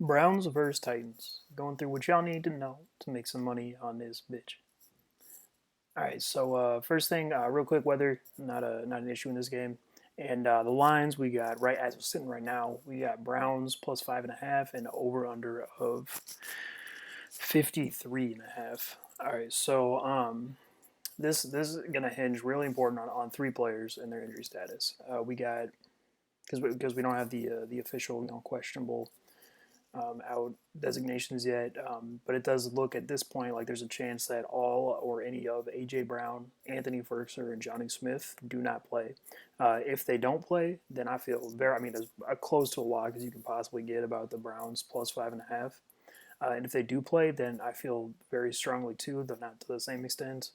Browns versus Titans. Going through what y'all need to know to make some money on this bitch. All right, so first thing, real quick, weather not an issue in this game, and the lines we got right as we're sitting right now, we got Browns plus 5.5 and over under of 53.5. All right, so this is gonna hinge really important on three players and their injury status. We got because we don't have the official questionable out designations yet, but it does look at this point like there's a chance that all or any of AJ Brown, Anthony Firkser, and Johnny Smith do not play. If they don't play, then I feel very, I mean, as close to a lock as you can possibly get about the Browns plus 5.5. And if they do play, then I feel very strongly too, though not to the same extent,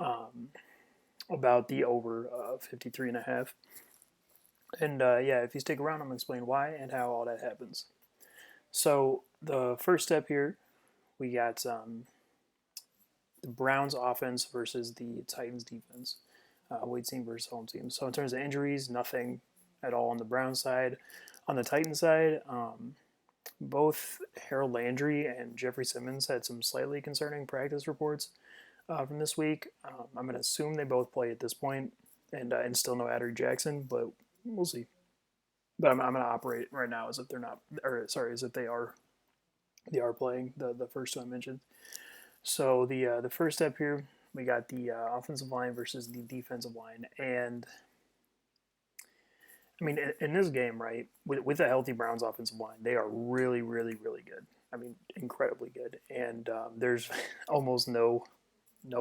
um, about the over 53.5. And yeah, if you stick around, I'm gonna explain why and how all that happens. So the first step here, we got the Browns offense versus the Titans defense, away team versus home team. So in terms of injuries, nothing at all on the Browns side. On the Titans side, both Harold Landry and Jeffrey Simmons had some slightly concerning practice reports from this week. I'm going to assume they both play at this point, and still no Adoree Jackson, but we'll see. But I'm going to operate right now as if they're not, or sorry, as if they are playing the first two I mentioned. So the first step here, we got the offensive line versus the defensive line, and I mean in this game, right, with a healthy Browns offensive line, they are really, really, really good. I mean, incredibly good, and there's almost no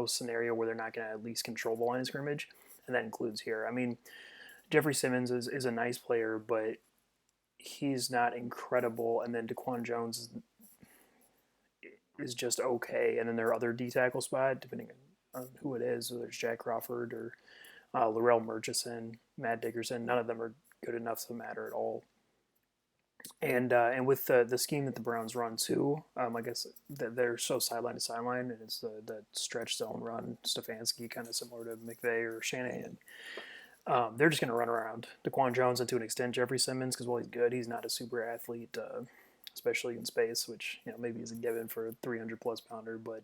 scenario where they're not going to at least control the line of scrimmage, and that includes here. I mean, Jeffrey Simmons is a nice player, but he's not incredible, and then Daquan Jones is just okay. And then their other D tackle spot, depending on who it is, whether it's Jack Crawford or Laurel Murchison, Matt Dickerson, none of them are good enough to matter at all. And with the scheme that the Browns run too, I guess they're so sideline to sideline, and it's the stretch zone run, Stefanski, kind of similar to McVay or Shanahan. They're just going to run around Daquan Jones and to an extent Jeffrey Simmons because while he's good, he's not a super athlete, especially in space, which maybe is a given for a 300 plus pounder, but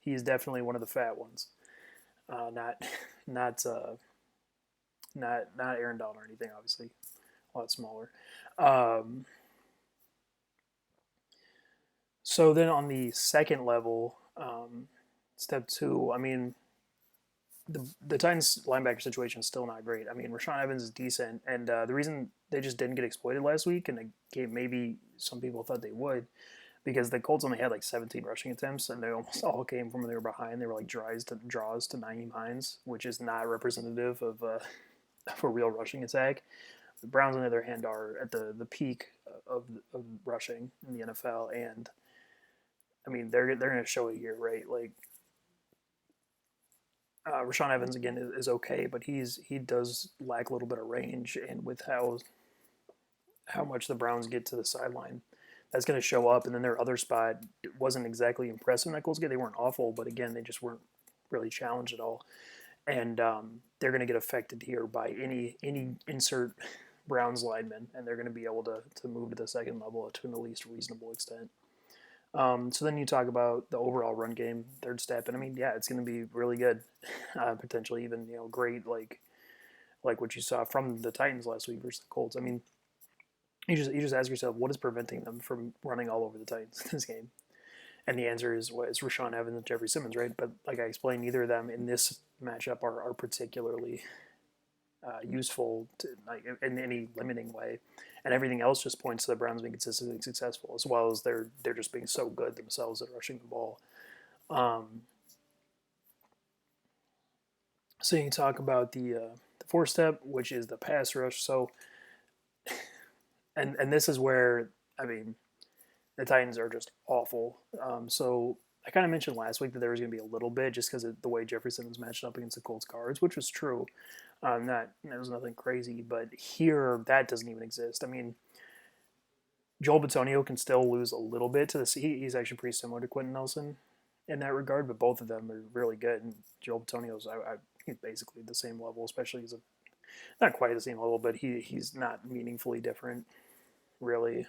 he's definitely one of the fat ones. Not not not Aaron Donald or anything, obviously a lot smaller. Um, so then on the second level, step two, I mean, the Titans linebacker situation is still not great. I mean, Rashaan Evans is decent, and the reason they just didn't get exploited last week, and the game maybe some people thought they would, because the Colts only had like 17 rushing attempts, and they almost all came from when they were behind. They were like draws to Naeem Hines, which is not representative of of a real rushing attack. The Browns, on the other hand, are at the peak of rushing in the NFL, and I mean they're going to show it here, right? Like Rashaan Evans again is okay, but he does lack a little bit of range, and with how much the Browns get to the sideline, that's going to show up. And then their other spot wasn't exactly impressive in that Colts game. They weren't awful, but again, they just weren't really challenged at all. And they're going to get affected here by any insert Browns lineman, and they're going to be able to move to the second level to an at least reasonable extent. So then you talk about the overall run game, third step, and I mean, yeah, it's going to be really good, potentially even great, like what you saw from the Titans last week versus the Colts. I mean, you just ask yourself what is preventing them from running all over the Titans this game, and the answer is what is Rashaan Evans and Jeffrey Simmons, right? But like I explained, neither of them in this matchup are particularly useful to, like, in any limiting way, and everything else just points to the Browns being consistently successful, as well as they're just being so good themselves at rushing the ball. Um, so you can talk about the fourth step, which is the pass rush. So, and this is where I mean the Titans are just awful. So I kind of mentioned last week that there was going to be a little bit just because of the way Jefferson Simmons matched up against the Colts guards, which was true. That was nothing crazy, but here that doesn't even exist. I mean, Joel Bitonio can still lose a little bit to this. He's actually pretty similar to Quentin Nelson in that regard, but both of them are really good. And Joel Bitonio's he's basically the same level, especially he's not quite the same level, but he's not meaningfully different really.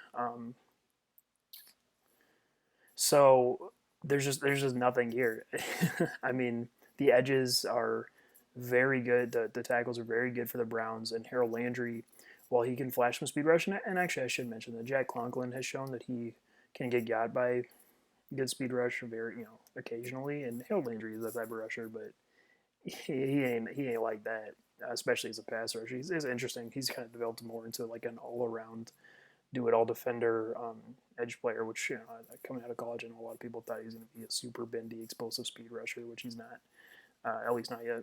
So there's just nothing here. I mean, the edges are very good. The tackles are very good for the Browns, and Harold Landry, while he can flash some speed rush, and actually I should mention that Jack Conklin has shown that he can get got by good speed rush very occasionally, and Harold Landry is that type of rusher, but he ain't like that, especially as a pass rusher. He's interesting. He's kind of developed more into like an all around do it all defender, edge player, which coming out of college, and a lot of people thought he was going to be a super bendy, explosive speed rusher, which he's not, at least not yet.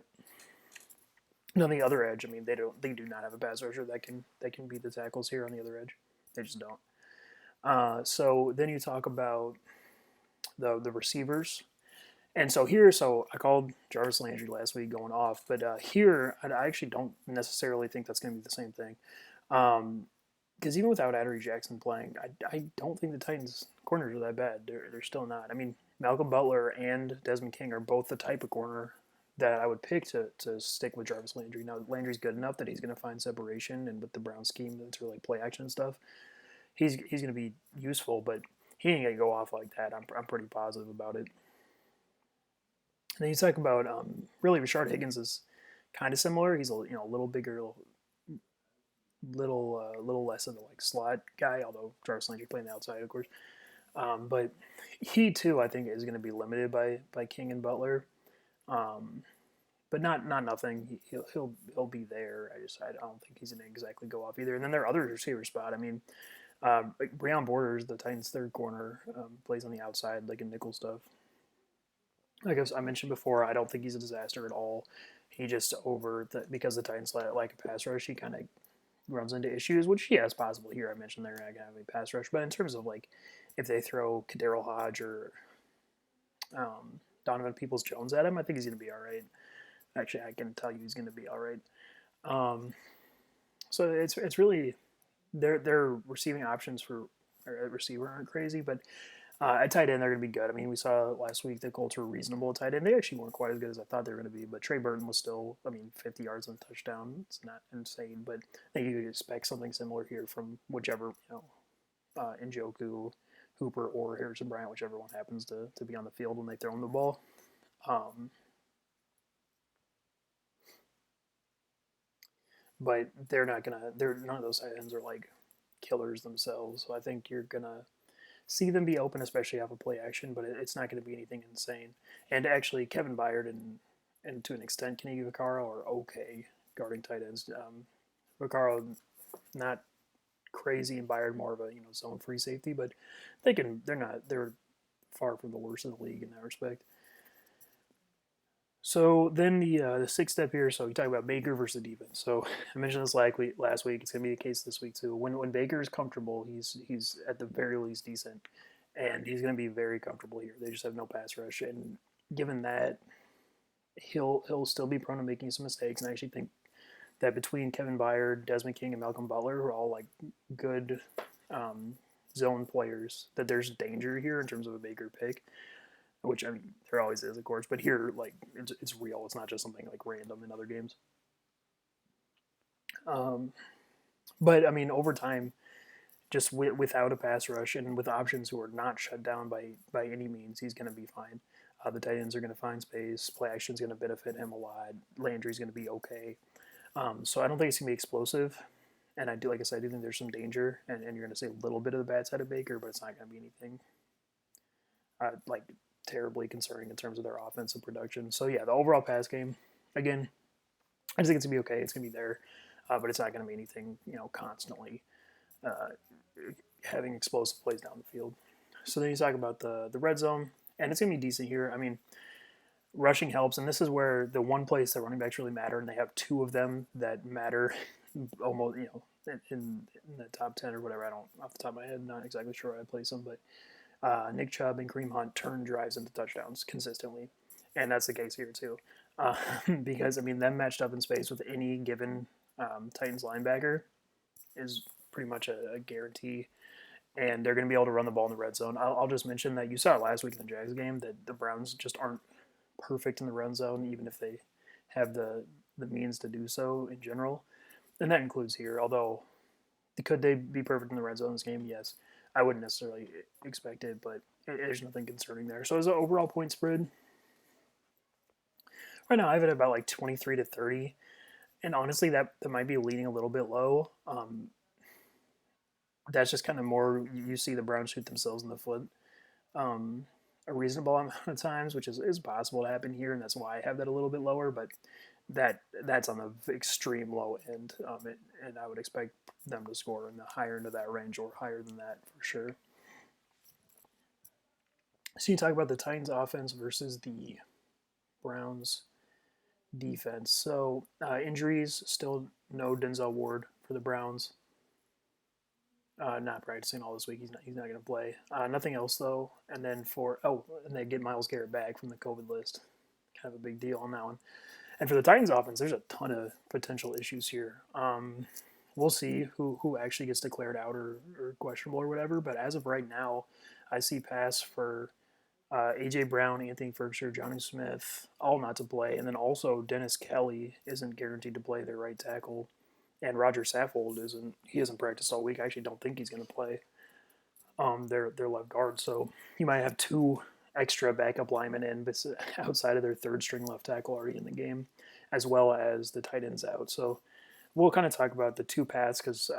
And on the other edge, I mean, they do not have a pass rusher that can beat the tackles here on the other edge. They just don't. So then you talk about the receivers. And so I called Jarvis Landry last week going off, but here I actually don't necessarily think that's going to be the same thing. Because even without Adoree Jackson playing, I don't think the Titans corners are that bad. They're still not. I mean, Malcolm Butler and Desmond King are both the type of corner that I would pick to stick with Jarvis Landry. Now Landry's good enough that he's going to find separation, and with the Brown scheme that's really play action stuff, he's going to be useful. But he ain't going to go off like that. I'm pretty positive about it. And then you talk about really Rashard Higgins is kind of similar. He's a little bigger, little less of the like slot guy, although Jarvis Landry playing the outside, of course. But he too, I think, is going to be limited by King and Butler. Um, but not nothing. He'll be there. I don't think he's going to exactly go off either. And then their other receiver spot. I mean, like Breon Borders, the Titans' third corner, plays on the outside like in nickel stuff. Like I mentioned before, I don't think he's a disaster at all. He just because the Titans like a pass rush, he kind of runs into issues, which yeah, is possible here. I mentioned they're not gonna have a pass rush, but in terms of like if they throw Kaderil Hodge or Donovan Peoples Jones at him, I think he's gonna be all right. Actually, I can tell you he's gonna be all right. Um, so it's really their receiving options for a receiver aren't crazy, but at tight end, they're going to be good. I mean, we saw last week the Colts were reasonable at tight end. They actually weren't quite as good as I thought they were going to be, but Trey Burton was still, I mean, 50 yards and a touchdown. It's not insane, but I think you could expect something similar here from whichever, Njoku, Hooper, or Harrison Bryant, whichever one happens to be on the field when they throw him the ball. Um, but none of those tight ends are like killers themselves. So I think you're going to see them be open, especially off of play action, but it's not going to be anything insane. And actually, Kevin Byard and to an extent, Kenny Vaccaro are okay guarding tight ends. Vaccaro not crazy, and Byard more of a zone free safety, but they're far from the worst in the league in that respect. So then the sixth step here. So we talk about Baker versus defense. So I mentioned this last week. It's gonna be the case this week too. When Baker is comfortable, he's at the very least decent, and he's gonna be very comfortable here. They just have no pass rush, and given that, he'll still be prone to making some mistakes. And I actually think that between Kevin Byard, Desmond King, and Malcolm Butler, who are all like good zone players, that there's danger here in terms of a Baker pick, which I mean there always is, of course, but here like it's real. It's not just something like random in other games. Um, but I mean over time, just without a pass rush and with options who are not shut down by any means, he's going to be fine. The tight ends are going to find space. Play action is going to benefit him a lot. Landry's going to be okay. So I don't think it's going to be explosive. And I do, like I said, I do think there's some danger, and you're going to see a little bit of the bad side of Baker, but it's not going to be anything like terribly concerning in terms of their offensive production. So yeah, the overall pass game, again, I just think it's gonna be okay. It's gonna be there, but it's not gonna be anything constantly uh, having explosive plays down the field. So then you talk about the red zone, and it's gonna be decent here. I mean, rushing helps, and this is where the one place that running backs really matter, and they have two of them that matter almost in the top 10 or whatever. I don't off the top of my head, not exactly sure where I place them, but Nick Chubb and Kareem Hunt turn drives into touchdowns consistently, and that's the case here too. Uh, because I mean, them matched up in space with any given Titans linebacker is pretty much a guarantee, and they're going to be able to run the ball in the red zone. I'll just mention that you saw it last week in the Jags game that the Browns just aren't perfect in the red zone, even if they have the means to do so in general, and that includes here. Although could they be perfect in the red zone in this game? Yes. I wouldn't necessarily expect it, but there's nothing concerning there. So as an overall point spread, right now I have it about like 23 to 30, and honestly, that might be leaning a little bit low. That's just kind of more you see the Browns shoot themselves in the foot um, a reasonable amount of times, which is possible to happen here, and that's why I have that a little bit lower. But that's on the extreme low end, and I would expect them to score in the higher end of that range or higher than that for sure. So you talk about the Titans offense versus the Browns defense. So injuries, still no Denzel Ward for the Browns. Not practicing all this week. He's not going to play. Nothing else though. And then and they get Myles Garrett back from the COVID list. Kind of a big deal on that one. And for the Titans offense, there's a ton of potential issues here. We'll see who actually gets declared out or questionable or whatever. But as of right now, I see pass for AJ Brown, Anthony Ferguson, Johnny Smith, all not to play, and then also Dennis Kelly isn't guaranteed to play their right tackle, and Roger Saffold isn't. He hasn't practiced all week. I actually don't think he's going to play. Their left guard, so you might have two extra backup linemen in, but outside of their third string left tackle already in the game, as well as the tight ends out. So we'll kind of talk about the two paths because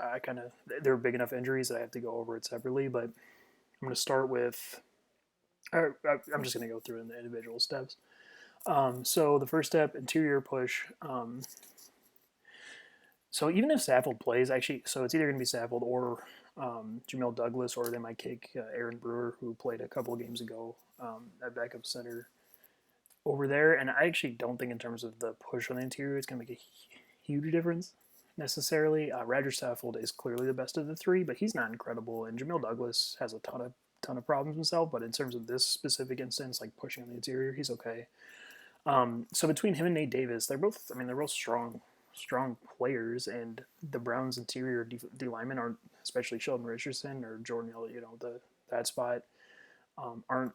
they're big enough injuries that I have to go over it separately. But I'm going to start with. I'm just going to go through in the individual steps. So the first step, interior push. So even if Saffold plays, actually, so it's either going to be Saffold or Jamil Douglas, or they might kick Aaron Brewer, who played a couple of games ago at backup center over there. And I actually don't think in terms of the push on the interior, it's going to make a huge difference necessarily. Roger Saffold is clearly the best of the three, but he's not incredible. And Jamil Douglas has a ton of problems himself, but in terms of this specific instance, like pushing on the interior, he's okay. So between him and Nate Davis, they're both strong players, and the Browns' interior D linemen aren't, especially Sheldon Richardson or Jordan Elliott, that spot, aren't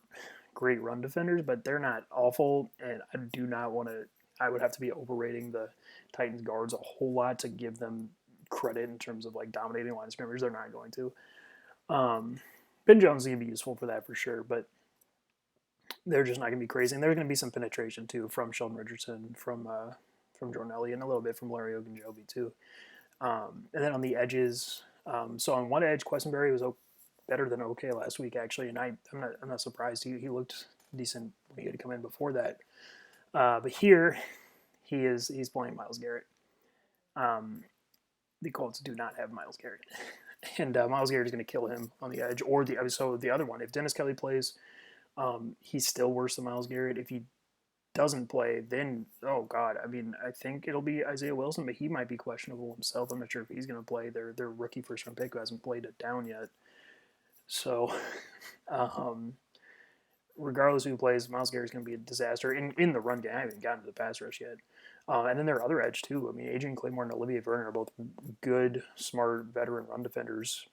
great run defenders, but they're not awful, and I do not want to. I would have to be overrating the Titans guards a whole lot to give them credit in terms of like dominating line of scrimmage. They're not going to. Ben Jones is going to be useful for that for sure, but they're just not going to be crazy. And there's going to be some penetration too from Sheldon Richardson, from Jordan Elliott, and a little bit from Larry Ogunjobi too. And then on the edges, so on one edge, Questenberry was better than okay last week actually, and I'm not surprised. He looked decent when he had come in before that. But here, he's playing Myles Garrett. The Colts do not have Myles Garrett, and Myles Garrett is going to kill him on the edge. Or the other one, if Dennis Kelly plays, he's still worse than Myles Garrett. If he doesn't play, then oh god, I mean, I think it'll be Isaiah Wilson, but he might be questionable himself. I'm not sure if he's going to play. Their rookie first round pick who hasn't played it down yet. So, regardless of who plays, Myles Garrett's going to be a disaster in the run game. I haven't gotten to the pass rush yet. And then their other edge too. I mean, Adrian Claymore and Olivier Vernon are both good, smart, veteran run defenders,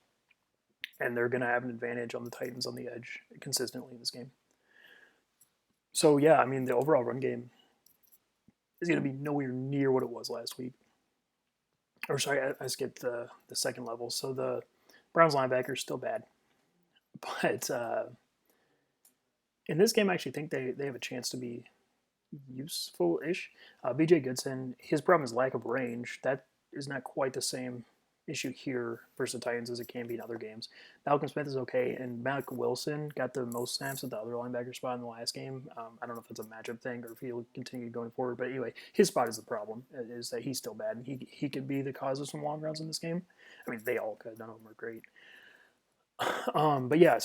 and they're going to have an advantage on the Titans on the edge consistently in this game. So yeah, I mean, the overall run game is going to be nowhere near what it was last week. Or sorry, I skipped the second level. So the Browns linebacker is still bad, but in this game, I actually think they have a chance to be useful-ish. B.J. Goodson, his problem is lack of range. That is not quite the same issue here versus the Titans as it can be in other games. Malcolm Smith is okay, and Mac Wilson got the most snaps at the other linebacker spot in the last game. I don't know if it's a matchup thing or if he'll continue going forward, but anyway, his spot is the problem, is that he's still bad, and he could be the cause of some long runs in this game. I mean, they all could. None of them are great. But yeah,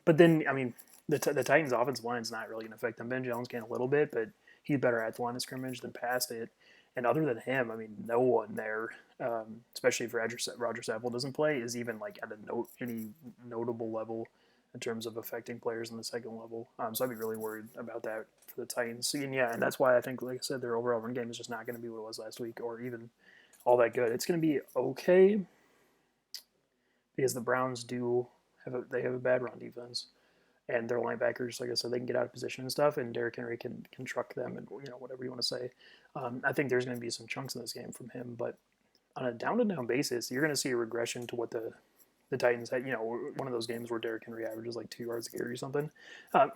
but then, I mean, the Titans' offensive line is not really going to affect them. Ben Jones can a little bit, but he's better at the line of scrimmage than past it. And other than him, I mean, no one there, especially if Roger Saffold doesn't play, is even like at any notable level in terms of affecting players in the second level. So I'd be really worried about that for the Titans. And yeah, and that's why I think, like I said, their overall run game is just not going to be what it was last week or even all that good. It's going to be okay because the Browns have a bad run defense. And their linebackers, like I said, they can get out of position and stuff, and Derrick Henry can truck them and whatever you want to say. I think there's going to be some chunks in this game from him, but on a down-to-down basis, you're going to see a regression to what the the Titans had, one of those games where Derrick Henry averages like 2 yards a carry or something.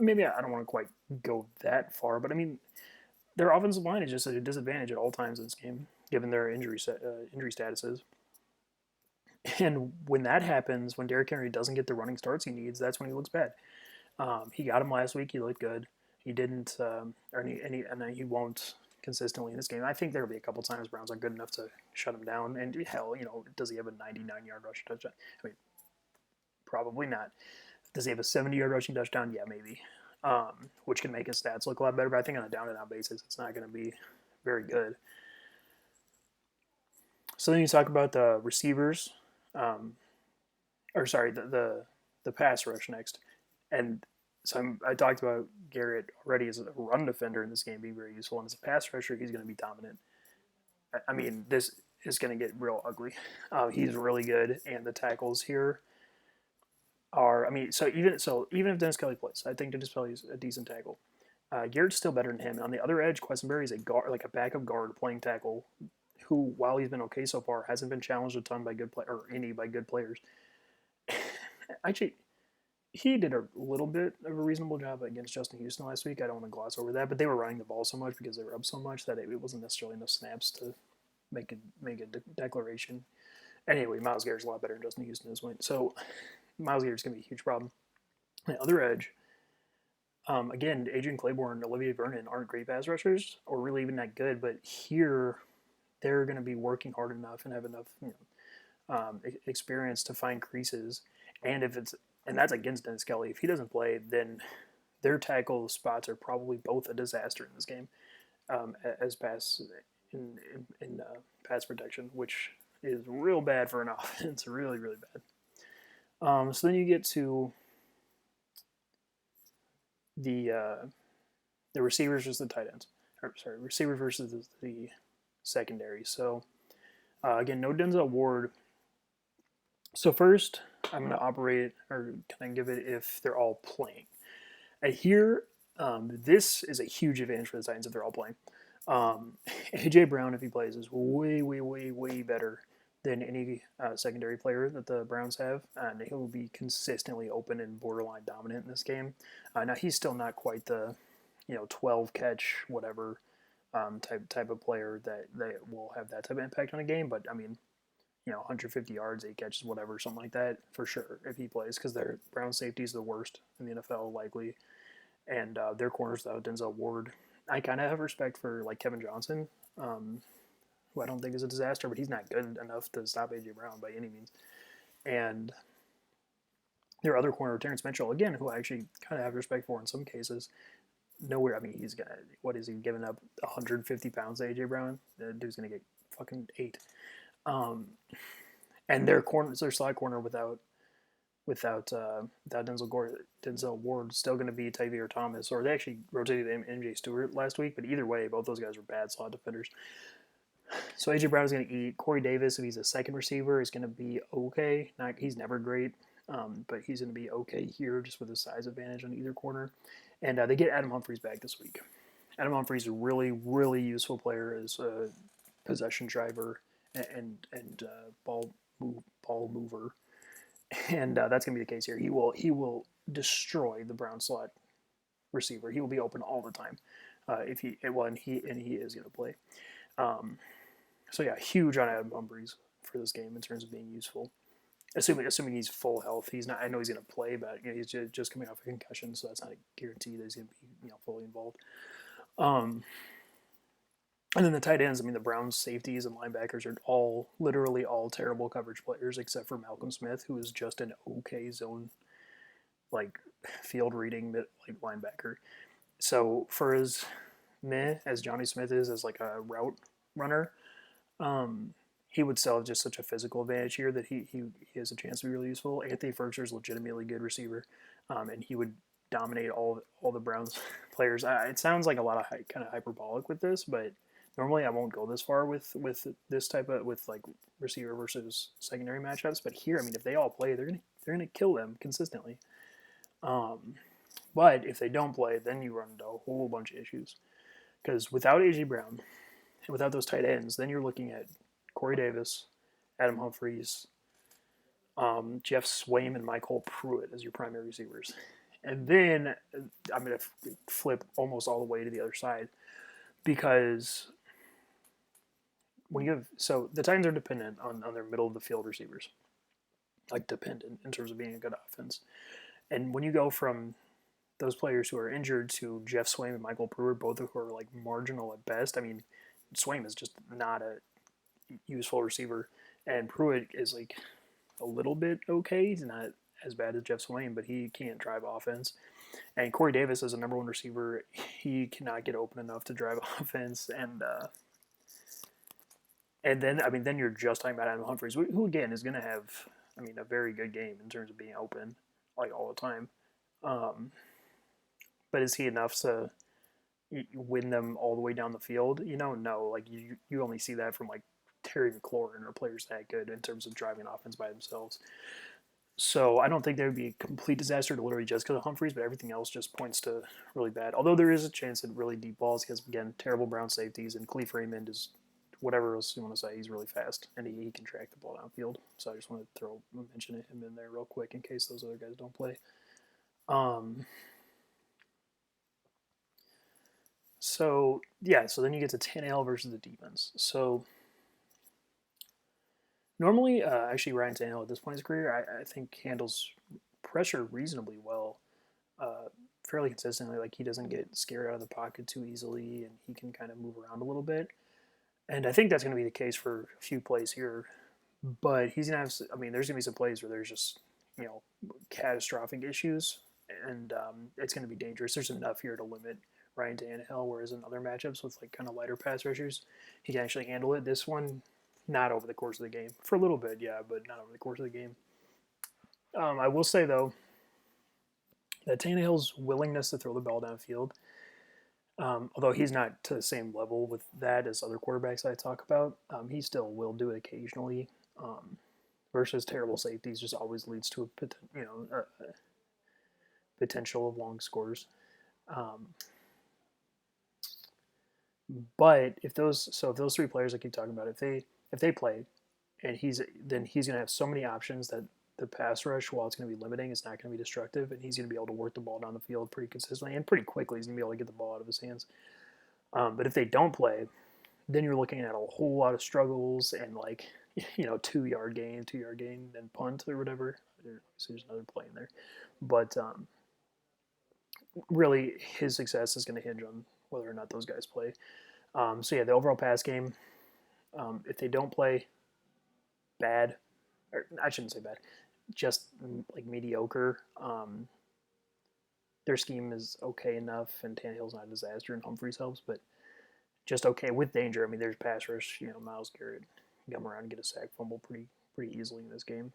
Maybe I don't want to quite go that far, but I mean, their offensive line is just at a disadvantage at all times in this game, given their injury statuses. And when that happens, when Derrick Henry doesn't get the running starts he needs, that's when he looks bad. He got him last week. He looked good. He didn't, and he won't consistently in this game. I think there'll be a couple times Browns are good enough to shut him down. And hell, does he have a 99-yard rushing touchdown? I mean, probably not. Does he have a 70-yard rushing touchdown? Yeah, maybe. Which can make his stats look a lot better. But I think on a down-and-out basis, it's not going to be very good. So then you talk about the receivers, the pass rush next. And so I talked about Garrett already as a run defender in this game being very useful. And as a pass rusher, he's going to be dominant. I mean, this is going to get real ugly. He's really good. And the tackles here are, I mean, even if Dennis Kelly plays, I think Dennis Kelly is a decent tackle. Garrett's still better than him. And on the other edge, Quessenberry is a guard, like a backup guard playing tackle, who, while he's been okay so far, hasn't been challenged a ton by good players. Actually, he did a little bit of a reasonable job against Justin Houston last week. I don't want to gloss over that, but they were running the ball so much because they were up so much that it wasn't necessarily enough snaps to make a declaration. Anyway, Myles Garrett's a lot better than Justin Houston is. So Myles Garrett's going to be a huge problem. On the other edge, again, Adrian Claiborne and Olivier Vernon aren't great pass rushers or really even that good, but here they're going to be working hard enough and have enough experience to find creases. And that's against Dennis Kelly. If he doesn't play, then their tackle spots are probably both a disaster in this game, as pass in pass protection, which is real bad for an offense. Really, really bad. So then you get to the receivers versus the tight ends. Receivers versus the secondary. So again, no Denzel Ward. So first, I'm going to operate, or can I give it if they're all playing? And here, this is a huge advantage for the Titans if they're all playing. A.J. Brown, if he plays, is way, way, way, way better than any secondary player that the Browns have. And he'll be consistently open and borderline dominant in this game. Now, he's still not quite the 12 catch, whatever type of player that will have that type of impact on a game. But, I mean, 150 yards, 8 catches, whatever, something like that, for sure, if he plays, because their Brown safety is the worst in the NFL, likely. And their corners, though, Denzel Ward. I kind of have respect for, like, Kevin Johnson, who I don't think is a disaster, but he's not good enough to stop A.J. Brown by any means. And their other corner, Terrence Mitchell, again, who I actually kind of have respect for in some cases. Nowhere, I me's going to, what is he, giving up 150 pounds to A.J. Brown? The dude's going to get fucking 8. And their slot corner without Denzel Ward still going to be Tavierre Thomas, or they actually rotated MJ Stewart last week. But either way, both those guys are bad slot defenders. So AJ Brown is going to eat. Corey Davis, if he's a second receiver, is going to be okay. He's never great, but he's going to be okay here just with the size advantage on either corner. And they get Adam Humphries back this week. Adam Humphries is a really, really useful player as a possession driver and ball mover, and that's going to be the case here. He will destroy the Brown slot receiver. He will be open all the time and he is going to play. So yeah, huge on Adam Humphries for this game in terms of being useful. Assuming he's full health, he's not. I know he's going to play, but he's just coming off a concussion, so that's not a guarantee that he's going to be fully involved. And then the tight ends, I mean, the Browns' safeties and linebackers are literally all terrible coverage players except for Malcolm Smith, who is just an okay zone, like, field reading linebacker. So for as Johnny Smith is as like a route runner, he would still have just such a physical advantage here that he has a chance to be really useful. Anthony Ferguson is a legitimately good receiver, and he would dominate all the Browns players. It sounds like a lot of kind of hyperbolic with this, but normally I won't go this far with this type of like receiver versus secondary matchups. But here, I mean, if they all play, they're gonna kill them consistently. But if they don't play, then you run into a whole bunch of issues. Because without A.J. Brown and without those tight ends, then you're looking at Corey Davis, Adam Humphries, Jeff Swaim and Michael Pruitt as your primary receivers. And then I'm going to flip almost all the way to the other side because when you have so the Titans are dependent on their middle of the field receivers, like dependent in terms of being a good offense. And when you go from those players who are injured to Jeff Swaim and Michael Pruitt, both of who are like marginal at best. I mean, Swaim is just not a useful receiver, and Pruitt is like a little bit okay. He's not as bad as Jeff Swaim, but he can't drive offense. And Corey Davis is a number one receiver. He cannot get open enough to drive offense, and then I mean then you're just talking about Adam Humphries, who again is going to have a very good game in terms of being open like all the time. Um, but is he enough to win them all the way down the field? No. Like you only see that from like Terry McLaurin or players that good in terms of driving offense by themselves. So I don't think there would be a complete disaster to literally just because of Humphries, but everything else just points to really bad. Although there is a chance at really deep balls because again, terrible Brown safeties and Khalif Raymond is whatever else you want to say. He's really fast and he can track the ball downfield. So I just want to throw a mention of him in there real quick in case those other guys don't play. So then you get to Tannehill versus the defense. So normally, actually, Ryan Tannehill at this point in his career, I think handles pressure reasonably well, fairly consistently. Like he doesn't get scared out of the pocket too easily, and he can kind of move around a little bit. And I think that's going to be the case for a few plays here. But he's gonna have. I mean, there's gonna be some plays where there's just catastrophic issues, and it's going to be dangerous. There's enough here to limit Ryan Tannehill, whereas in other matchups with like kind of lighter pass rushers, he can actually handle it. This one, not over the course of the game. For a little bit, yeah, but not over the course of the game. I will say though that Tannehill's willingness to throw the ball downfield, although he's not to the same level with that as other quarterbacks I talk about, he still will do it occasionally. Versus terrible safeties just always leads to a potential of long scores. Um, but if those three players I keep talking about, if they play, and he's going to have so many options that the pass rush, while it's going to be limiting, is not going to be destructive, and he's going to be able to work the ball down the field pretty consistently and pretty quickly. He's going to be able to get the ball out of his hands. But if they don't play, then you're looking at a whole lot of struggles and like 2 yard gain, then punt or whatever. So there's another play in there, but really his success is going to hinge on whether or not those guys play. So yeah, the overall pass game, if they don't play, bad, or I shouldn't say bad, just like mediocre. Their scheme is okay enough, and Tannehill's not a disaster, and Humphries helps, but just okay with danger. I mean, there's pass rush. Myles Garrett come around and get a sack, fumble pretty easily in this game.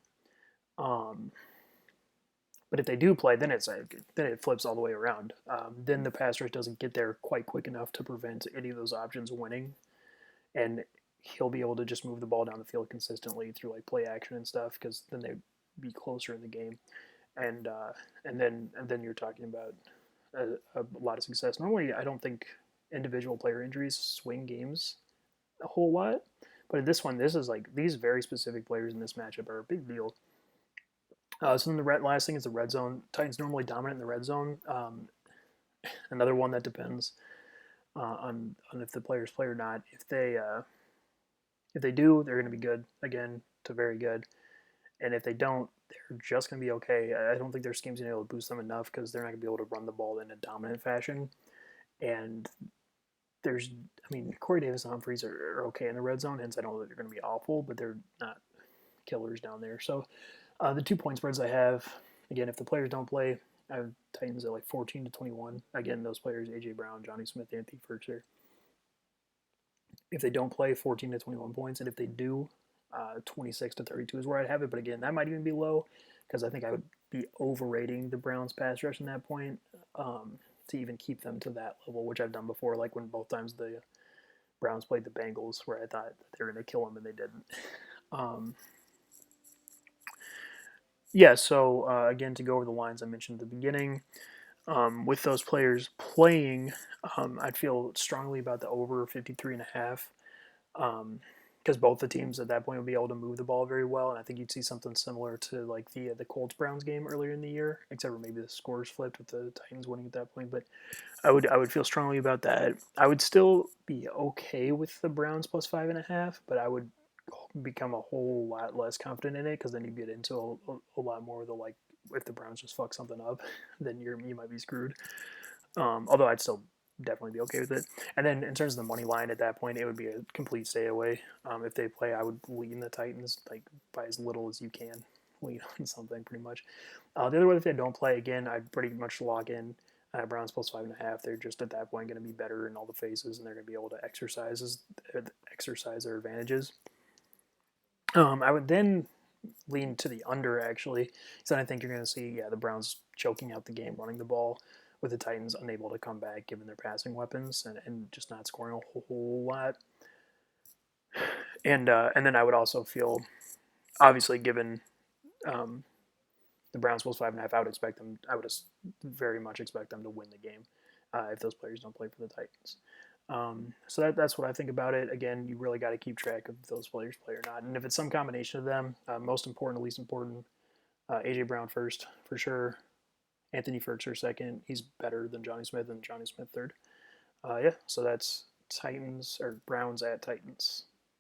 But if they do play, then it flips all the way around. Then the pass rush doesn't get there quite quick enough to prevent any of those options winning, and he'll be able to just move the ball down the field consistently through like play action and stuff because then they'd be closer in the game, and then you're talking about a lot of success. Normally, I don't think individual player injuries swing games a whole lot, but in this one, this is like these very specific players in this matchup are a big deal. So then the last thing is the red zone. Titans normally dominant in the red zone. Another one that depends on if the players play or not. If they do, they're going to be good again to very good, and if they don't, they're just going to be okay. I don't think their scheme's going to be able to boost them enough because they're not going to be able to run the ball in a dominant fashion. And Corey Davis and Humphries are okay in the red zone, hence I don't know that they're going to be awful, but they're not killers down there. So the 2 point spreads I have, again, if the players don't play, I have Titans at like 14-21. Again, those players, A.J. Brown, Johnny Smith, Anthony Firkser. If they don't play, 14-21 points. And if they do, 26-32 is where I'd have it. But again, that might even be low because I think I would be overrating the Browns pass rush in that point to even keep them to that level, which I've done before, like when both times the Browns played the Bengals, where I thought they were going to kill them and they didn't. So again, to go over the lines I mentioned at the beginning, with those players playing, I'd feel strongly about the over 53.5. because both the teams at that point would be able to move the ball very well, and I think you'd see something similar to like the Colts Browns game earlier in the year, except for maybe the scores flipped with the Titans winning at that point. But I would feel strongly about that. I would still be okay with the Browns plus 5.5, but I would become a whole lot less confident in it because then you get into a lot more of the like if the Browns just fuck something up, then you might be screwed. Although I'd still definitely be okay with it. And then in terms of the money line at that point, it would be a complete stay away. If they play, I would lean the Titans like by as little as you can. Lean on something pretty much. The other way, if they don't play again, I'd pretty much lock in Browns plus 5.5. They're just at that point going to be better in all the phases, and they're going to be able to exercise their advantages. I would then lean to the under actually, because I think you're going to see the Browns choking out the game, running the ball, with the Titans unable to come back given their passing weapons and just not scoring a whole lot. And then I would also feel obviously given the Browns plus 5.5, I would expect them. I would very much expect them to win the game if those players don't play for the Titans. So that's what I think about it. Again, you really got to keep track of if those players play or not, and if it's some combination of them, most important, least important, AJ Brown first for sure. Anthony Firkser second. He's better than Johnny Smith, and Johnny Smith third. Yeah, so that's Titans or Browns at Titans.